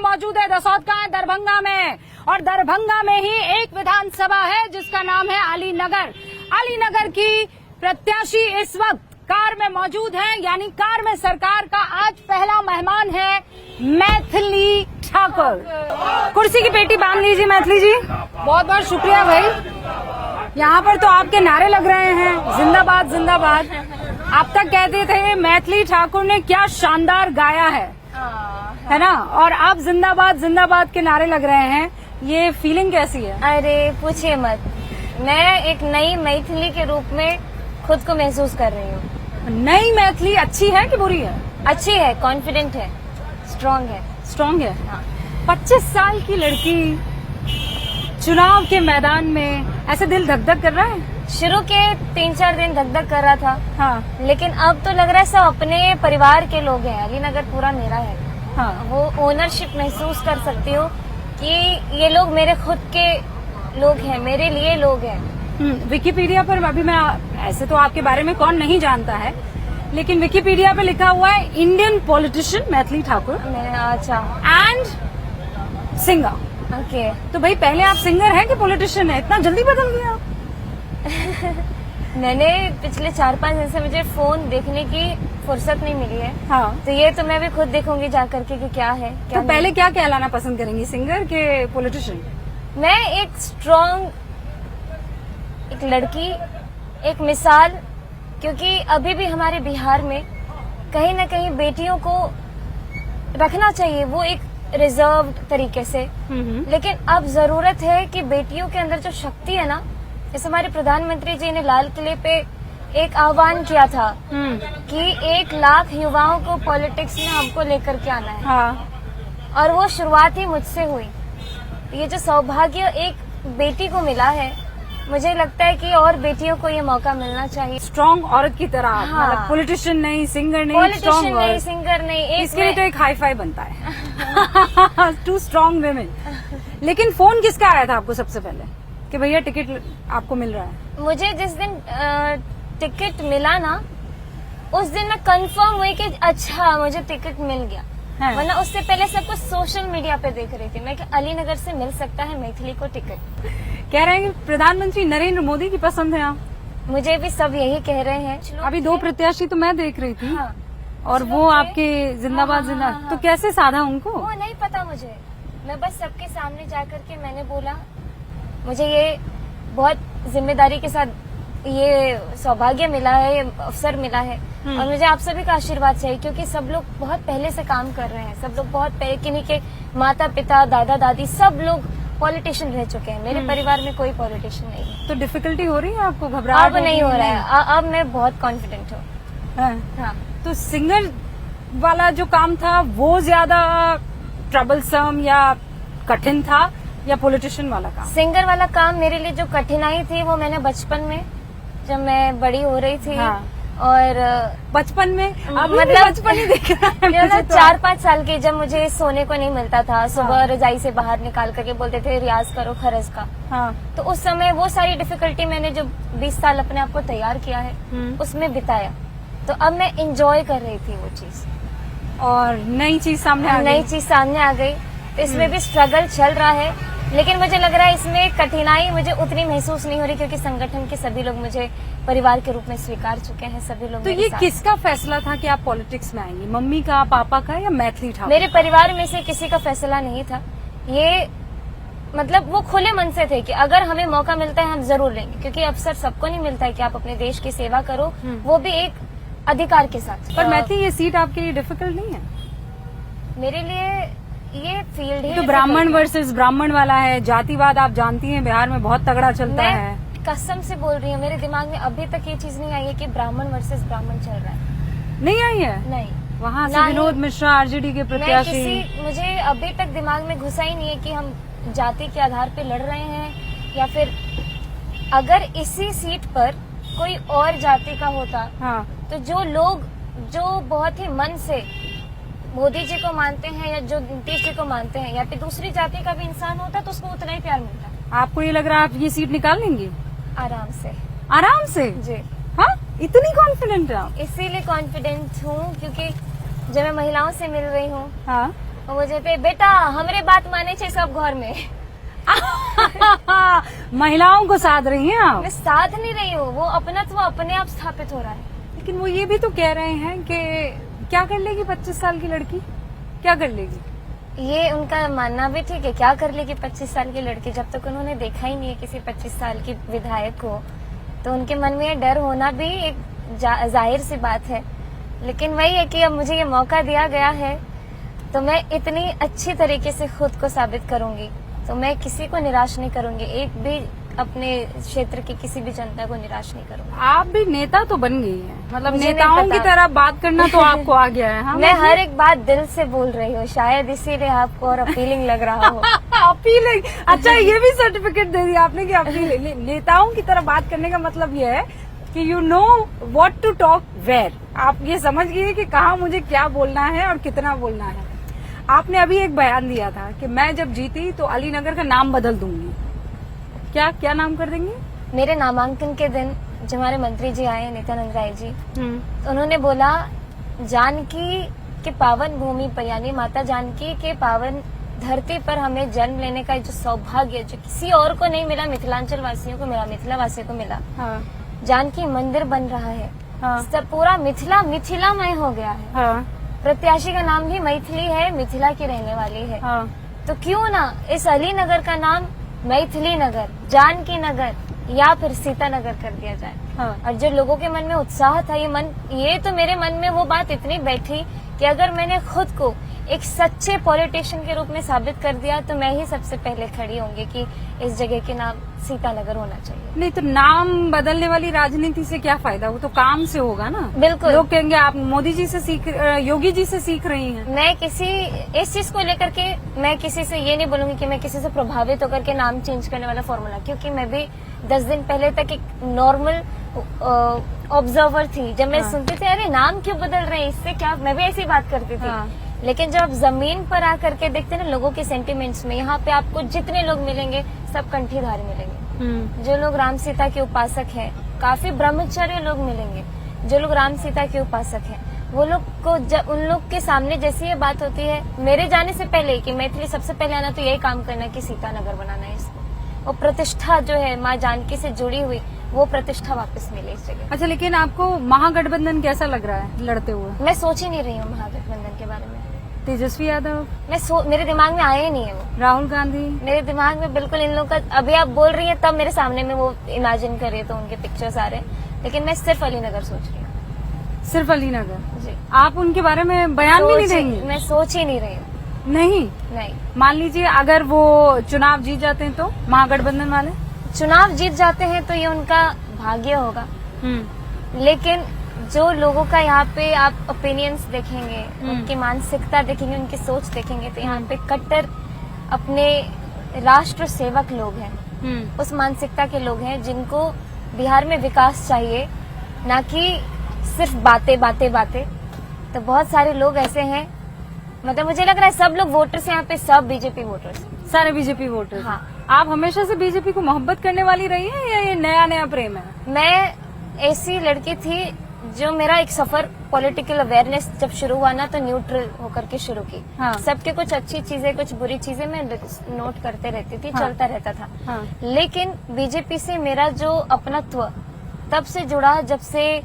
मौजूद है। दसौद कहाँ है? दरभंगा में। और दरभंगा में ही एक विधानसभा है जिसका नाम है अलीनगर। अलीनगर की प्रत्याशी इस वक्त कार में मौजूद है, यानी कार में सरकार का आज पहला मेहमान है मैथिली ठाकुर। कुर्सी की पेटी बांध लीजिए मैथिली जी। बहुत बहुत शुक्रिया भाई। यहाँ पर तो आपके नारे लग रहे हैं, जिंदाबाद जिंदाबाद। आप तक कहते थे मैथिली ठाकुर ने क्या शानदार गाया है ना, और अब जिंदाबाद जिंदाबाद के नारे लग रहे हैं। ये फीलिंग कैसी है? अरे पूछिए मत, मैं एक नई मैथिली के रूप में खुद को महसूस कर रही हूँ। नई मैथिली अच्छी है कि बुरी है? अच्छी है, कॉन्फिडेंट है, स्ट्रांग है। स्ट्रांग है। हाँ। 25 साल की लड़की चुनाव के मैदान में, ऐसे दिल धक धक कर रहा है? शुरू के 3-4 दिन धक धक कर रहा था। हाँ। लेकिन अब तो लग रहा है सब अपने परिवार के लोग हैं। अलीनगर पूरा मेरा है। हाँ। वो ओनरशिप महसूस कर सकती हूँ कि ये लोग मेरे खुद के लोग हैं, मेरे लिए लोग हैं। विकिपीडिया पर अभी मैं, ऐसे तो आपके बारे में कौन नहीं जानता है, लेकिन विकिपीडिया पे लिखा हुआ है इंडियन पॉलिटिशियन मैथिली ठाकुर अच्छा। And singer. ओके। तो भाई पहले आप सिंगर हैं कि पॉलिटिशियन है? इतना जल्दी बदल गया आप। मैंने पिछले 4-5 दिन से मुझे फोन देखने की फुर्सत नहीं मिली है। हाँ। तो ये तो मैं भी खुद देखूंगी जाकर के कि क्या है क्या तो पहले क्या कहलाना पसंद करेंगी, सिंगर के पॉलिटिशियन? मैं एक स्ट्रॉन्ग, एक लड़की, एक मिसाल, क्योंकि अभी भी हमारे बिहार में कहीं न कहीं बेटियों को रखना चाहिए, वो एक रिजर्व्ड तरीके से। लेकिन अब जरूरत है कि बेटियों के अंदर जो शक्ति है ना, जैसे हमारे प्रधानमंत्री जी ने लाल किले पे एक आह्वान किया था कि 1 लाख युवाओं को पॉलिटिक्स में हमको लेकर के आना है। हाँ। और वो शुरुआत ही मुझसे हुई। ये जो सौभाग्य एक बेटी को मिला है, मुझे लगता है कि और बेटियों को ये मौका मिलना चाहिए। स्ट्रॉन्ग औरत की तरह। हाँ। मतलब पॉलिटिशियन नहीं, सिंगर नहीं, पॉलिटिशियन नहीं, सिंगर नहीं। इसके लिए तो एक हाई फाई बनता है। 2 स्ट्रॉन्ग वेमेन। लेकिन फोन किसका आया था आपको सबसे पहले कि भैया टिकट आपको मिल रहा है? मुझे जिस दिन टिकट मिला ना, उस दिन मैं कंफर्म हुई कि अच्छा मुझे टिकट मिल गया। हाँ। वरना उससे पहले सब कुछ सोशल मीडिया पे देख रही थी मैं कि अलीनगर से मिल सकता है मैथिली को टिकट। कह रहे हैं कि प्रधानमंत्री नरेंद्र मोदी की पसंद है आप? मुझे भी सब यही कह रहे हैं। अभी 2 प्रत्याशी तो मैं देख रही थी। हाँ। और वो आपके जिंदाबाद हाँ, जिंदाबाद। हाँ। तो कैसे साधा उनको? वो नहीं पता मुझे। मैं बस सबके सामने जाकर के मैंने बोला, मुझे ये बहुत जिम्मेदारी के साथ ये सौभाग्य मिला है, ये अवसर मिला है, और मुझे आप सभी का आशीर्वाद चाहिए, क्योंकि सब लोग बहुत पहले से काम कर रहे हैं। सब लोग बहुत पहले, किन्हीं के माता पिता, दादा दादी सब लोग पॉलिटिशियन रह चुके हैं। मेरे परिवार में कोई पॉलिटिशियन नहीं है। तो डिफिकल्टी हो रही है आपको? घबराहट अब नहीं हो रहा है। अब मैं बहुत कॉन्फिडेंट हूँ। हाँ। तो सिंगर वाला जो काम था वो ज्यादा ट्रबलसम या कठिन था, या पॉलिटिशियन वाला काम? सिंगर वाला काम मेरे लिए जो कठिनाई थी वो मैंने बचपन में, जब मैं बड़ी हो रही थी। हाँ। और बचपन में, अब मतलब बचपन ही देख रहा है मुझे मतलब तो। 4-5 साल की, जब मुझे सोने को नहीं मिलता था, सुबह रजाई से बाहर निकाल करके बोलते थे रियाज करो खरज का। हाँ। तो उस समय वो सारी डिफिकल्टी मैंने जो 20 साल अपने आप को तैयार किया है उसमें बिताया। तो अब मैं इंजॉय कर रही थी वो चीज, और नई चीज सामने आ गई। नई चीज सामने आ गई। तो इसमें भी स्ट्रगल चल रहा है, लेकिन मुझे लग रहा है इसमें कठिनाई मुझे उतनी महसूस नहीं हो रही, क्योंकि संगठन के सभी लोग मुझे परिवार के रूप में स्वीकार चुके हैं। सभी लोग तो मेरे ये साथ। किसका फैसला था कि आप पॉलिटिक्स में आएंगी? मम्मी का, पापा का, या मैथिली ठाकुर? मेरे परिवार में से किसी का फैसला नहीं था। ये मतलब वो खुले मन से थे कि अगर हमें मौका मिलता है हम जरूर लेंगे, क्योंकि अवसर सबको नहीं मिलता है कि आप अपने देश की सेवा करो, वो भी एक अधिकार के साथ। पर मैथिली ये सीट आपके लिए डिफिकल्ट नहीं है? मेरे लिए ये फील्ड ही तो ब्राह्मण वर्सेस ब्राह्मण वाला है, जातिवाद आप जानती हैं बिहार में बहुत तगड़ा चलता है। मैं कसम से बोल रही हूँ, मेरे दिमाग में अभी तक ये चीज नहीं आई है कि ब्राह्मण वर्सेस ब्राह्मण चल रहा है। नहीं आई है? नहीं। वहाँ से ना ही- विनोद मिश्रा आरजेडी के प्रत्याशी। मुझे अभी तक दिमाग में घुसा ही नहीं है कि हम जाति के आधार पे लड़ रहे हैं, या फिर अगर इसी सीट पर कोई और जाति का होता। हाँ। तो जो लोग जो बहुत ही मन से मोदी जी को मानते हैं, या जो नीतीश जी को मानते हैं, या फिर दूसरी जाति का भी इंसान होता, तो उसको उतना ही प्यार मिलता। आपको ये लग रहा है आप ये सीट निकाल लेंगी? आराम से। आराम से? जी। हाँ, इतनी कॉन्फिडेंट है आप? इसीलिए कॉन्फिडेंट हूँ क्योंकि जब मैं महिलाओं से मिल रही हूँ हाँ। और वो कहते बेटा हमरे बात माने छे सब घर में। महिलाओं को साध रही हैं आप। मैं साध नहीं रही हूँ, वो अपनत्व अपने आप स्थापित हो रहा है। लेकिन वो ये भी तो कह रहे हैं कि क्या कर लेगी 25 साल की लड़की, क्या कर लेगी? ये उनका मानना भी ठीक है, क्या कर लेगी 25 साल की लड़की, जब तक उन्होंने देखा ही नहीं है किसी 25 साल की विधायक को, तो उनके मन में ये डर होना भी एक जाहिर सी बात है। लेकिन वही है कि अब मुझे ये मौका दिया गया है तो मैं इतनी अच्छी तरीके से खुद को साबित करूंगी, तो मैं किसी को निराश नहीं करूंगी, एक भी अपने क्षेत्र की किसी भी जनता को निराश नहीं करूंगी। आप भी नेता तो बन गई हैं, मतलब मुझे नहीं नेताओं पता। की तरह बात करना तो आपको आ गया है। हाँ, मैं हर एक बात दिल से बोल रही हूँ, शायद इसीलिए आपको और अपीलिंग लग रहा हो। अपीलिंग, अच्छा ये भी सर्टिफिकेट दे दिया आपने कि अपील। नेताओं की तरह बात करने का मतलब ये है कि you know what to talk where, आप ये समझ गए कि कहाँ मुझे क्या बोलना है और कितना बोलना है। आपने अभी एक बयान दिया था कि मैं जब जीती तो अलीनगर का नाम बदल दूंगी, क्या क्या नाम कर देंगे? मेरे नामांकन के दिन जो हमारे मंत्री जी आए नित्यानंद राय जी, तो उन्होंने बोला जानकी के पावन भूमि पर, यानी माता जानकी के पावन धरती पर हमें जन्म लेने का जो सौभाग्य जो किसी और को नहीं मिला, मिथिलांचल वासियों को मिला, मिथिला वासियों को मिला। हाँ, जानकी मंदिर बन रहा है। हाँ, सब पूरा मिथिलामय हो गया है। हाँ, प्रत्याशी का नाम भी मैथिली है, मिथिला की रहने वाली है। हाँ, तो क्यों ना इस अलीनगर का नाम मैथिली नगर, जानकी नगर या फिर सीता नगर कर दिया जाए। हाँ। और जो लोगों के मन में उत्साह था, ये तो मेरे मन में वो बात इतनी बैठी कि अगर मैंने खुद को एक सच्चे पॉलिटिशियन के रूप में साबित कर दिया तो मैं ही सबसे पहले खड़ी होंगी कि इस जगह के नाम सीता नगर होना चाहिए। नहीं तो नाम बदलने वाली राजनीति से क्या फायदा, वो तो काम से होगा ना। बिल्कुल। लोग कहेंगे आप मोदी जी से योगी जी से सीख रही हैं। मैं इस चीज को लेकर के मैं किसी से ये नहीं बोलूंगी कि मैं किसी से प्रभावित होकर के नाम चेंज करने वाला फॉर्मूला, क्योंकि मैं भी 10 दिन पहले तक एक नॉर्मल ऑब्जर्वर थी। जब मैं सुनती थी अरे नाम क्यों बदल रहे हैं, इससे क्या, मैं भी ऐसी बात करती थी। हाँ। लेकिन जब आप जमीन पर आकर के देखते हैं ना लोगों के सेंटिमेंट्स में, यहाँ पे आपको जितने लोग मिलेंगे सब कंठीधार मिलेंगे। जो लोग राम सीता के उपासक हैं, काफी ब्रह्मचर्य लोग मिलेंगे। जो लोग राम सीता के उपासक हैं वो लोग को उन लोग के सामने जैसी ये बात होती है, मेरे जाने से पहले कि मैथिली सबसे पहले आना तो यही काम करना कि सीता नगर बनाना है इसको, वो प्रतिष्ठा जो है माँ जानकी से जुड़ी हुई वो प्रतिष्ठा वापस मिले इस जगह। अच्छा, लेकिन आपको महागठबंधन कैसा लग रहा है लड़ते हुए? मैं सोच ही नहीं रही हूँ महागठबंधन के बारे में। तेजस्वी यादव, मेरे दिमाग में आया ही नहीं है वो। राहुल गांधी, मेरे दिमाग में बिल्कुल इन लोगों का, अभी आप बोल रही है तब मेरे सामने में वो इमेजिन कर रही है तो उनके पिक्चर्स आ रहे हैं, लेकिन मैं सिर्फ अलीनगर सोच रही हूँ। सिर्फ अलीनगर जी। आप उनके बारे में बयान भी नहीं देंगे? मैं सोच ही नहीं रही हूँ। नहीं। मान लीजिए अगर वो चुनाव जीत जाते हैं तो महागठबंधन वाले चुनाव जीत जाते हैं तो ये उनका भाग्य होगा, लेकिन जो लोगों का यहाँ पे आप ओपिनियंस देखेंगे, उनकी मानसिकता देखेंगे, उनकी सोच देखेंगे, तो यहाँ पे कट्टर अपने राष्ट्र सेवक लोग हैं, उस मानसिकता के लोग हैं जिनको बिहार में विकास चाहिए, ना कि सिर्फ बातें बातें बातें। तो बहुत सारे लोग ऐसे हैं, मतलब मुझे लग रहा है सब लोग वोटर्स यहाँ पे सब बीजेपी वोटर्स, सारे बीजेपी वोटर्स। हाँ। आप हमेशा से बीजेपी को मोहब्बत करने वाली रही हैं या ये नया नया प्रेम है? मैं ऐसी लड़की थी जो मेरा एक सफर पॉलिटिकल अवेयरनेस जब शुरू हुआ ना तो न्यूट्रल होकर के शुरू की। हाँ। सबके कुछ अच्छी चीजें कुछ बुरी चीजें मैं नोट करते रहती थी। हाँ। चलता रहता था। हाँ। लेकिन बीजेपी से मेरा जो अपनत्व तब से जुड़ा जब से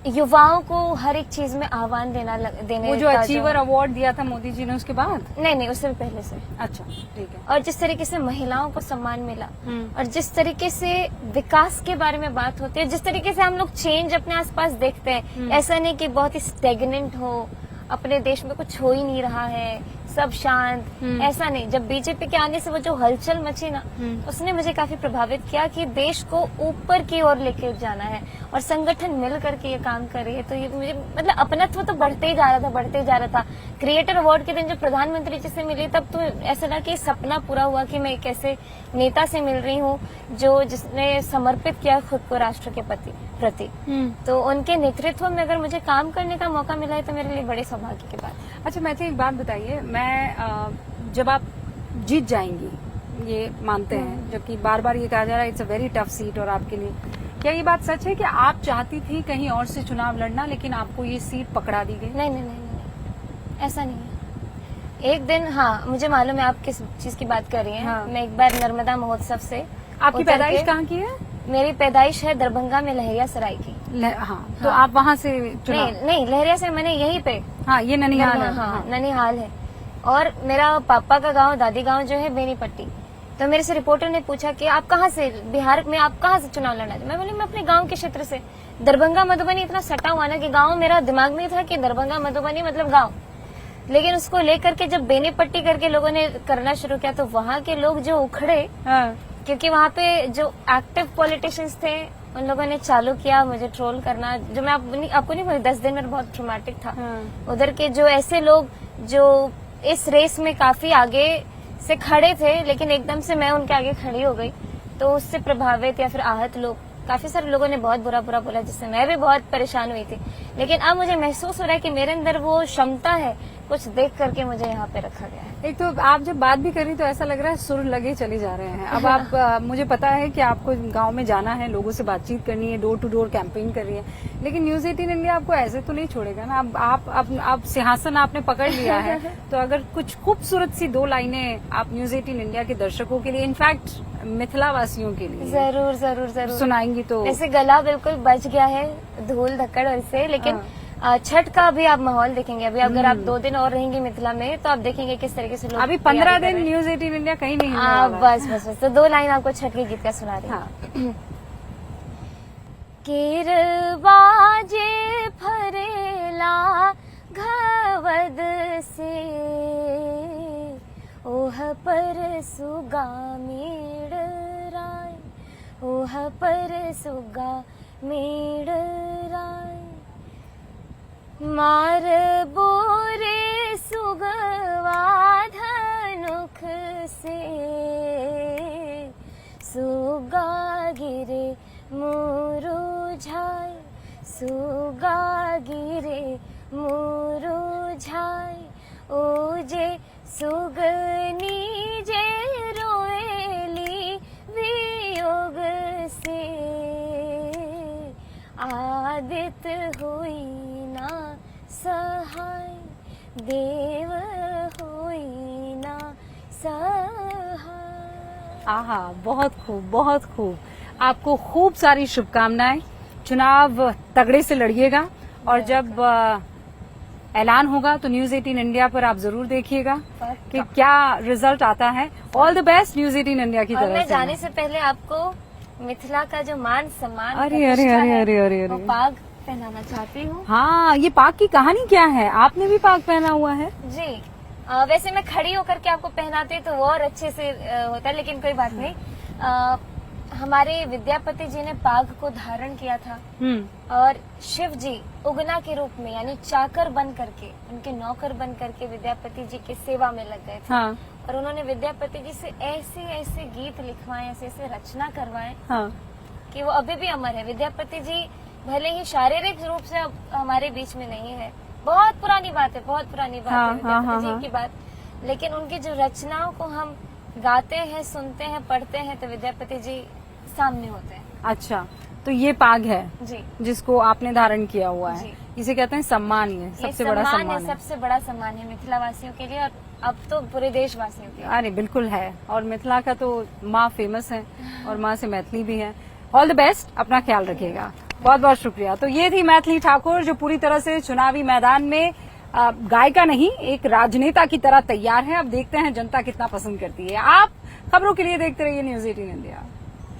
युवाओं को हर एक चीज में आह्वान देने वो जो अचीवर अवार्ड दिया था मोदी जी ने उसके बाद? नहीं, उससे भी पहले से। अच्छा, ठीक है। और जिस तरीके से महिलाओं को सम्मान मिला और जिस तरीके से विकास के बारे में बात होती है, जिस तरीके से हम लोग चेंज अपने आसपास देखते हैं, ऐसा नहीं कि बहुत ही स्टेगनेंट हो, अपने देश में कुछ हो ही नहीं रहा है, सब शांत, ऐसा नहीं। जब बीजेपी के आने से वो जो हलचल मची ना, उसने मुझे काफी प्रभावित किया कि देश को ऊपर की ओर लेके जाना है और संगठन मिल करके ये काम कर रही है। तो ये मुझे मतलब अपनत्व तो बढ़ते ही जा रहा था। क्रिएटर अवार्ड के दिन जब प्रधानमंत्री जी से मिली तब तो ऐसा लगा कि सपना पूरा हुआ कि मैं एक ऐसे नेता से मिल रही हूँ जिसने समर्पित किया खुद को राष्ट्र के प्रति। तो उनके नेतृत्व में अगर मुझे काम करने का मौका मिला है तो मेरे लिए बड़े सौभाग्य की बात है। अच्छा, मैं एक बात बताइए, मैं जब आप जीत जाएंगी ये मानते हैं, जबकि बार बार ये कहा जा रहा है it's a very tough seat और आपके लिए, क्या ये बात सच है कि आप चाहती थी कहीं और से चुनाव लड़ना लेकिन आपको ये सीट पकड़ा दी गई? नहीं, ऐसा नहीं है। एक दिन, हाँ मुझे मालूम है आप किस चीज की बात कर रही हैं। हाँ। मैं एक बार नर्मदा महोत्सव से आपकी उतर पैदाइश के- कहाँ की है? मेरी पैदाइश है दरभंगा में लहरिया सराय की। हाँ, तो हाँ। आप वहाँ से चुनाव? नहीं नहीं, लहरिया से मैंने यहीं पे हाँ, ये ननिहाल है। हाँ, ननिहाल है। और मेरा पापा का गांव, दादी गांव जो है बेनीपट्टी। तो मेरे से रिपोर्टर ने पूछा कि आप कहाँ से, बिहार में आप कहाँ से चुनाव लड़ना चाहते? मैं बोली मैं अपने गांव के क्षेत्र से। दरभंगा मधुबनी इतना सटा हुआ ना कि गांव, मेरा दिमाग में था कि दरभंगा मधुबनी मतलब गांव। लेकिन उसको लेकर के जब बेनीपट्टी करके लोगों ने करना शुरू किया तो वहाँ के लोग जो उखड़े, हाँ, क्योंकि वहाँ पे जो एक्टिव पॉलिटिशियंस थे उन लोगों ने चालू किया मुझे ट्रोल करना, जो मैं आपको नहीं बोली 10 दिन में बहुत ट्रॉमेटिक था। हाँ। उधर के जो ऐसे लोग जो इस रेस में काफी आगे से खड़े थे, लेकिन एकदम से मैं उनके आगे खड़ी हो गई, तो उससे प्रभावित या फिर आहत लोग, काफी सारे लोगों ने बहुत बुरा बुरा बोला, जिससे मैं भी बहुत परेशान हुई थी। लेकिन अब मुझे महसूस हो रहा है कि मेरे अंदर वो क्षमता है, कुछ देख करके मुझे यहाँ पे रखा गया है। एक तो आप जब बात भी करी तो ऐसा लग रहा है सुर लगे चले जा रहे हैं। अब आप मुझे पता है कि आपको गांव में जाना है, लोगों से बातचीत करनी है, डोर टू डोर कैंपेन कर रही है, लेकिन न्यूज 18 इंडिया आपको ऐसे तो नहीं छोड़ेगा ना। अब आप सिंहासन आपने पकड़ लिया है, तो अगर कुछ खूबसूरत सी 2 लाइनें आप न्यूज 18 इंडिया के दर्शकों के लिए, इनफैक्ट मिथिला वासियों के लिए जरूर जरूर जरूर सुनाएंगी तो। वैसे गला बिल्कुल बच गया है धूल धक्कड़ और से, लेकिन छठ का भी आप माहौल देखेंगे। अभी अगर आप 2 दिन और रहेंगे मिथिला में तो आप देखेंगे किस तरीके से लोग अभी 15 दिन न्यूज 18 इंडिया कहीं नहीं हिलने वाला है। बस तो 2 लाइन आपको छठ के गीत का सुना रही हूँ। हाँ। किरवाजे फरेला घवद से, ओह पर सुगा मेड़ राय, ओह पर सुगा मेड़ राय, मार बोरे सुगवा धनुख से, सुगा गिरे मुरुझाए, सुगा गिरे मुरुझाए, ओजे सुगनी जे रोएली वियोग से, आदित हुई ना सहाय, देव हुई ना सहाय। आहा, बहुत खूब, बहुत खूब। आपको खूब सारी शुभकामनाएं। चुनाव तगड़े से लड़िएगा और जब ऐलान होगा तो न्यूज 18 इंडिया पर आप जरूर देखिएगा कि क्या रिजल्ट आता है। All the best news 18 India की और तरफ मैं से। जाने से पहले आपको मिथिला का जो मान सम्मान अरे, प्रतिष्ठा अरे, है, अरे, अरे, वो अरे। पाग पहनाना चाहती हूँ। हाँ, ये पाग की कहानी क्या है? आपने भी पाग पहना हुआ है? जी वैसे मैं खड़ी होकर के आपको पहनाती तो वो और अच्छे से होता, लेकिन कोई बात नहीं। हमारे विद्यापति जी ने पाग को धारण किया था और शिव जी उगना के रूप में, यानी चाकर बन करके, उनके नौकर बन करके विद्यापति जी की सेवा में लग गए थे। हाँ, और उन्होंने विद्यापति जी से ऐसे ऐसे गीत लिखवाए, ऐसे ऐसे रचना करवाए हाँ, कि वो अभी भी अमर है। विद्यापति जी भले ही शारीरिक रूप से अब हमारे बीच में नहीं है, बहुत पुरानी बात है, बहुत पुरानी बात हाँ, है विद्यापति हाँ, जी हाँ, की बात, लेकिन उनकी जो रचनाओं को हम गाते हैं, सुनते हैं, पढ़ते हैं तो विद्यापति जी सामने होते हैं। अच्छा, तो ये पाग है जी, जिसको आपने धारण किया हुआ है। जी। इसे कहते हैं सम्मान। ये सबसे बड़ा सम्मान है। सबसे बड़ा सम्मान है मिथिला वासियों के लिए और अब तो पूरे देशवासियों के लिए। अरे बिल्कुल है, और मिथिला का तो माँ फेमस है और माँ से मैथिली भी है। ऑल द बेस्ट, अपना ख्याल रखिएगा। बहुत बहुत शुक्रिया। तो ये थी मैथिली ठाकुर, जो पूरी तरह से चुनावी मैदान में गायिका नहीं, एक राजनेता की तरह तैयार है। अब देखते हैं जनता कितना पसंद करती है। आप खबरों के लिए देखते रहिए न्यूज 18 इंडिया।